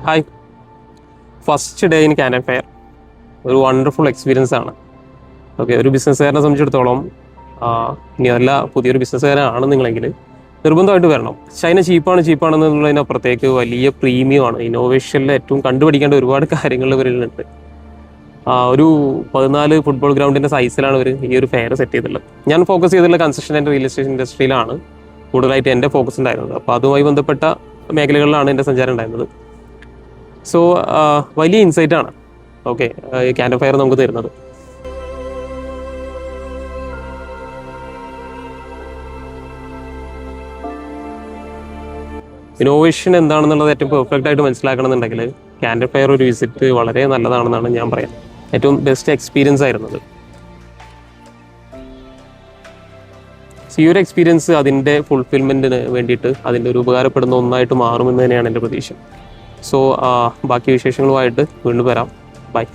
Hi, first day in കാനൻ fair ഒരു wonderful experience ആണ്. ഓക്കെ, ഒരു ബിസിനസ്സുകാരനെ സംബന്ധിച്ചിടത്തോളം ഇനി നല്ല പുതിയൊരു ബിസിനസ്സുകാരാണ് നിങ്ങളെങ്കിൽ നിർബന്ധമായിട്ട് വരണം. ചൈന ചീപ്പാണെന്നുള്ളതിനപ്പുറത്തേക്ക് വലിയ പ്രീമിയമാണ്. ഇന്നോവേഷനിൽ ഏറ്റവും കണ്ടുപിടിക്കേണ്ട ഒരുപാട് കാര്യങ്ങൾ ഇവരിലുണ്ട്. ഒരു 14 ഫുട്ബോൾ ഗ്രൗണ്ടിൻ്റെ സൈസിലാണ് ഇവർ ഈ ഒരു ഫെയർ സെറ്റ് ചെയ്തിട്ടുള്ളത്. ഞാൻ ഫോക്കസ് ചെയ്തിട്ടുള്ള കൺസ്ട്രക്ഷൻ ആൻഡ് റിയൽ എസ്റ്റേറ്റ് ഇൻഡസ്ട്രിയിലാണ് കൂടുതലായിട്ട് എൻ്റെ ഫോക്കസ് ഉണ്ടായിരുന്നത്. അപ്പോൾ അതുമായി ബന്ധപ്പെട്ട മേഖലകളിലാണ് എൻ്റെ സഞ്ചാരം ഉണ്ടായിരുന്നത്. സോ വലിയ ഇൻസൈറ്റാണ് ഓക്കെ ഈ കാനൻ ഫെയർ നമുക്ക് തരുന്നത്. ഇന്നോവേഷൻ എന്താണെന്നുള്ളത് ഏറ്റവും പെർഫെക്റ്റ് ആയിട്ട് മനസ്സിലാക്കണമെന്നുണ്ടെങ്കിൽ കാനൻ ഫെയർ ഒരു വിസിറ്റ് വളരെ നല്ലതാണെന്നാണ് ഞാൻ പറയാം. ഏറ്റവും ബെസ്റ്റ് എക്സ്പീരിയൻസ് ആയിരുന്നത്. ഈ ഒരു എക്സ്പീരിയൻസ് അതിൻ്റെ ഫുൾഫിൽമെൻറ്റിന് വേണ്ടിയിട്ട് അതിൻ്റെ ഒരു ഉപകാരപ്പെടുന്ന ഒന്നായിട്ട് മാറുമെന്ന് തന്നെയാണ് എൻ്റെ പ്രതീക്ഷ. സോ ബാക്കി വിശേഷങ്ങളുമായിട്ട് വീണ്ടും വരാം. ബൈ.